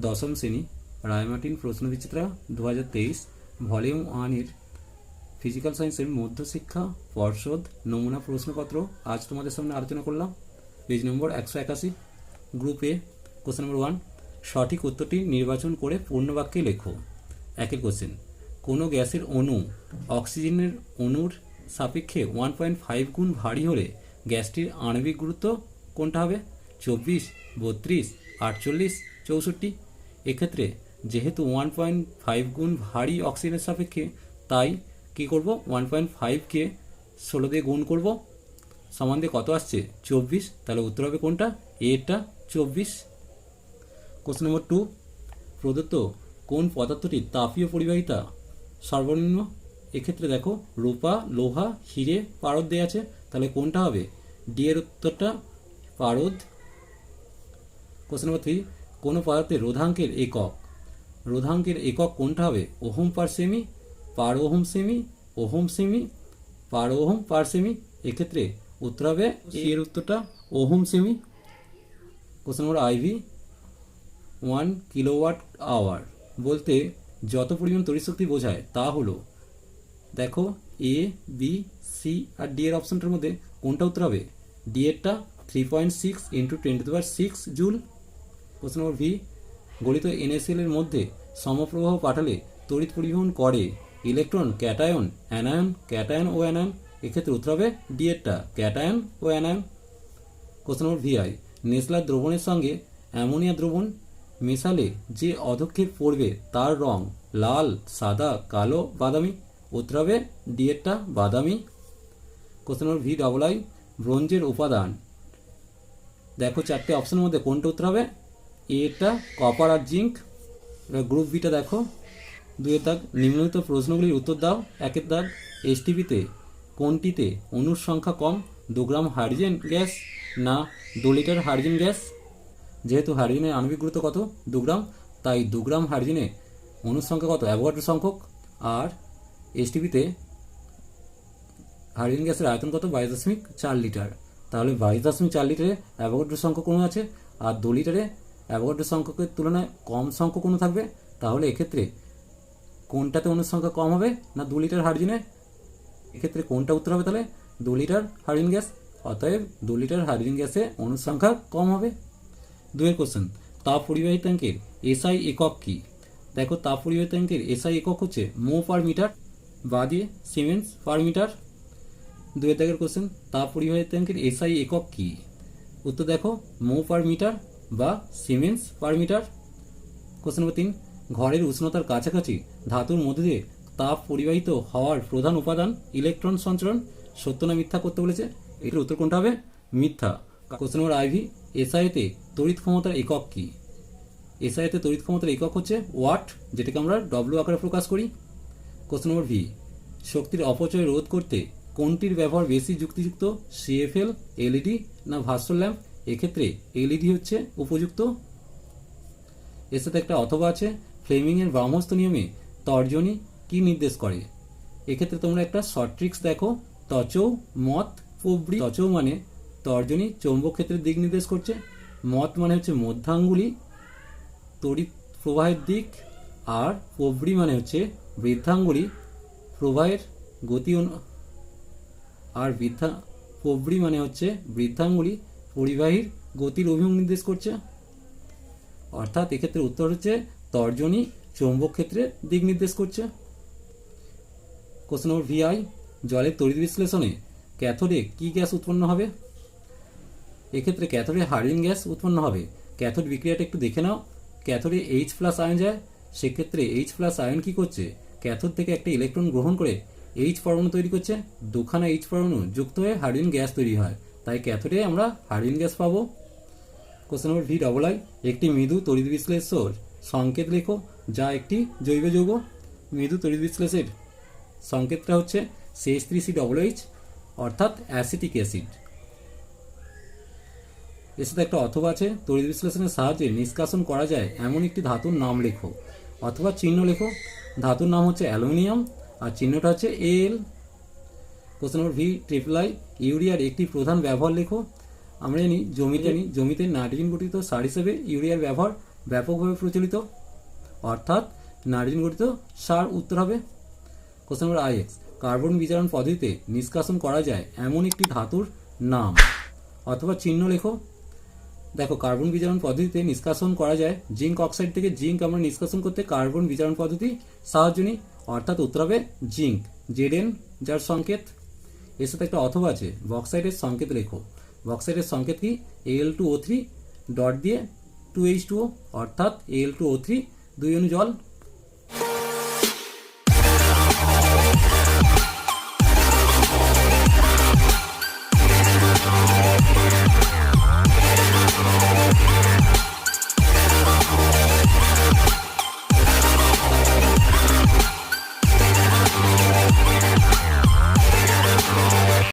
দশম শ্রেণী Ray Martin প্রশ্নবিচিত্রা 2023 volume 1 physical সায়েন্সের মধ্যশিক্ষা পর্ষদ নমুনা প্রশ্নপত্র আজ তোমাদের সামনে আলোচনা করলাম। পেজ নম্বর 181, গ্রুপ এ, কোশ্চেন নম্বর 1, সঠিক উত্তরটি নির্বাচন করে পূর্ণবাক্যে লেখো। একের কোশ্চেন, কোনো গ্যাসের অণু অক্সিজেনের অণুর সাপেক্ষে 1.5 গুণ ভারী হলে গ্যাসটির আণবিক গুরুত্ব কোনটা হবে? 24, 32, 48, 64। এক্ষেত্রে যেহেতু 1.5 গুণ ভারী অক্সিজেনের সাপেক্ষে, তাই কি করব, 1.5কে 16 দিয়ে গুণ করব, সমান দিয়ে কত আসছে? 24। তাহলে উত্তর হবে কোনটা? এটা 24। কোশ্চেন নম্বর 2, প্রদত্ত কোন পদার্থটির তাপীয় পরিবাহিতা সর্বনিম্ন? এক্ষেত্রে দেখো রূপা, লোহা, হিরে, পারদ দেওয়া আছে, তাহলে কোনটা হবে? ডি এর উত্তরটা পারদ। কোশ্চেন নম্বর 3, কোনো পদার্থের রোধাঙ্কের একক, রোধাঙ্কের একক কোনটা হবে? ওহম পার সেমি, পার ওহম সেমি, ওহম সেমি, পার ওহম পার সেমি। এক্ষেত্রে উত্তর হবে এর উত্তরটা ওহম সেমি। Question number IV, 1 kilowatt hour বলতে যত পরিমাণ তড়িৎশক্তি বোঝায় তা হলো, দেখো এ, বি, সি আর ডি এর অপশনটার মধ্যে কোনটা উত্তর হবে? ডি এরটা 3.6 × 10⁶ জুল। কোশ্চেন নম্বর ভি, গলিত NaCl এর মধ্যে সমপ্রবাহ পাঠালে তড়িৎ পরিবহন করে ইলেকট্রন, ক্যাটায়ন, অ্যানায়ন, ক্যাটায়ন ও অ্যানায়ন। এক্ষেত্রে উত্তর হবে ডি এরটা ক্যাটায়ন ও anion. Question number VI, Nessler দ্রবণের সঙ্গে অ্যামোনিয়া দ্রবণ মেশালে যে অধক্ষেপ পড়বে তার রং লাল, সাদা, কালো, বাদামি। উত্তর হবে ডি এরটা বাদামি। Question number V double I, ব্রোঞ্জের উপাদান, দেখো চারটে অপশনের মধ্যে কোনটা উত্তর হবে? এটা কপার আর জিঙ্ক। গ্রুপ বিটা দেখো 2 দাগ, নিম্নলিখিত প্রশ্নগুলির উত্তর দাও। 1 দাগ, এসটিপিতে কোনটিতে অণুর সংখ্যা কম, 2 গ্রাম হাইড্রোজেন গ্যাস না 2 লিটার হাইড্রোজেন গ্যাস? যেহেতু হাইড্রোজেনের আণবিক গুরুত্ব কত? 2 গ্রাম, তাই 2 গ্রাম হাইড্রোজেনে অণুর সংখ্যা কত? অ্যাভোগাড্রো সংখ্যক। আর এসটিপিতে হাইড্রোজেন গ্যাসের আয়তন কত? 22.4 লিটার। তাহলে 22.4 লিটারে অ্যাভোগাড্রো সংখ্যক অণু আছে, আর 2 লিটারে অ্যাভোগাড্রো সংখ্যকের তুলনায় কম সংখ্যক অণু থাকবে। তাহলে এক্ষেত্রে কোনটাতে অণুর সংখ্যা কম হবে? না 2 লিটার হাইড্রোজেনে। এক্ষেত্রে কোনটা উত্তর হবে তাহলে? 2 লিটার হাইড্রোজেন গ্যাস। অতএব 2 লিটার হাইড্রোজেন গ্যাসে অণুর সংখ্যা কম হবে। 2 কোশ্চেন, তাপ পরিবাহিতাঙ্কের এসআই একক কি? দেখো তাপ পরিবাহিতাঙ্কের এসআই একক হচ্ছে মো পার মিটার, বা দিয়ে সিমেন্স পার মিটার। 2 দাগের কোশ্চেন, তাপ পরিবাহিতাঙ্কের এসআই একক কি? উত্তর দেখো মো পার মিটার বা siemens per metre. Question number 3, ঘরের উষ্ণতার কাছাকাছি ধাতুর মধ্যে দিয়ে তাপ পরিবাহিত হওয়ার প্রধান উপাদান ইলেকট্রন সঞ্চরণ, সত্য না মিথ্যা করতে বলেছে। এটার উত্তর কোনটা হবে? মিথ্যা। কোশ্চেন নম্বর আইভি, এসআইতে তড়িৎ ক্ষমতার একক কি? এসআইতে তড়িৎ ক্ষমতার একক হচ্ছে ওয়াট, যেটাকে আমরা ডব্লিউ আকারে প্রকাশ করি। কোশ্চেন নম্বর ভি, শক্তির অপচয় রোধ করতে কোনটির ব্যবহার বেশি যুক্তিযুক্ত, সিএফএল, এলইডি না ভাস্বর ল্যাম্প? এক্ষেত্রে এলইডি হচ্ছে উপযুক্ত। এর সাথে একটা অথবা আছে, ফ্লেমিং এর ব্রাহ্মস্ত নিয়মে তর্জনী কি নির্দেশ করে? এক্ষেত্রে তোমরা একটা শর্ট ট্রিক্স দেখো, তচৌ, মত, প্রবৃ। তচৌ মানে তর্জনী চৌম্বক ক্ষেত্রের দিক নির্দেশ করছে, মত মানে হচ্ছে মধ্যাঙ্গুলি তড়িৎ প্রবাহের দিক, আর প্রবৃ মানে হচ্ছে বৃদ্ধাঙ্গুলি প্রবাহের গতি, আর প্রবৃ মানে হচ্ছে বৃদ্ধাঙ্গুলি পরিবাহীর গতির অভিমুখ নির্দেশ করছে। অর্থাৎ এক্ষেত্রে উত্তর হচ্ছে তর্জনী চৌম্বক ক্ষেত্রের দিক নির্দেশ করছে। কোশ্চেন নম্বর ভিআই, জলের তড়িৎ বিশ্লেষণে ক্যাথোডে কি গ্যাস উৎপন্ন হবে? এক্ষেত্রে ক্যাথোডে হাইড্রোজেন গ্যাস উৎপন্ন হবে। ক্যাথোড বিক্রিয়াটা একটু দেখে নাও। ক্যাথোডে H+ আয়ন যায়, সেক্ষেত্রে H+ আয়ন কি করছে? ক্যাথোড থেকে একটা ইলেকট্রন গ্রহণ করে H পরমাণু তৈরি করছে, 2খানা H পরমাণু যুক্ত হয়ে হাইড্রোজেন গ্যাস তৈরি হয়, তাই ক্যাথোডে আমরা হাইড্রোজেন গ্যাস পাবো। Question number V double I, একটি মৃদু তড়িৎ বিশ্লেষক সংকেত লেখো যা একটি জৈব যৌগ। মৃদু তড়িৎ বিশ্লেষের সংকেতটা হচ্ছে CH3COOH, অর্থাৎ অ্যাসিটিক অ্যাসিড। এর সাথে একটা অথবা আছে, তড়িৎ বিশ্লেষণের সাহায্যে নিষ্কাশন করা যায় এমন একটি ধাতুর নাম লেখো, অথবা চিহ্ন লেখো। ধাতুর নাম হচ্ছে অ্যালুমিনিয়াম আর চিহ্নটা হচ্ছে Al। Question number V triple I, ইউরিয়ার একটি প্রধান ব্যবহার লেখো। আমরা জানি জমিতে নাইট্রোজেন গঠিত সার হিসেবে ইউরিয়ার ব্যবহার, ব্যাপকভাবে প্রচলিত, অর্থাৎ নাইট্রোজেন গঠিত সার উত্তর হবে। কোশ্চেন নম্বর IX, কার্বন বিজারণ পদ্ধতিতে নিষ্কাশন করা যায় এমন একটি ধাতুর নাম অথবা চিহ্ন লেখো। দেখো, কার্বন বিজারণ পদ্ধতিতে নিষ্কাশন করা যায় জিঙ্ক অক্সাইড থেকে জিঙ্ক আমরা নিষ্কাশন করতে কার্বন বিজারণ পদ্ধতি সাহায্য নিই, অর্থাৎ উত্তর হবে জিঙ্ক, Zn যার সংকেত। এর সাথে একটা অথবা আছে, বক্সাইডের সংকেত লেখো। বক্সাইডের সংকেত কি? Al2O3 ডট দিয়ে 2H2O, অর্থাৎ Al2O3 2 অণু জল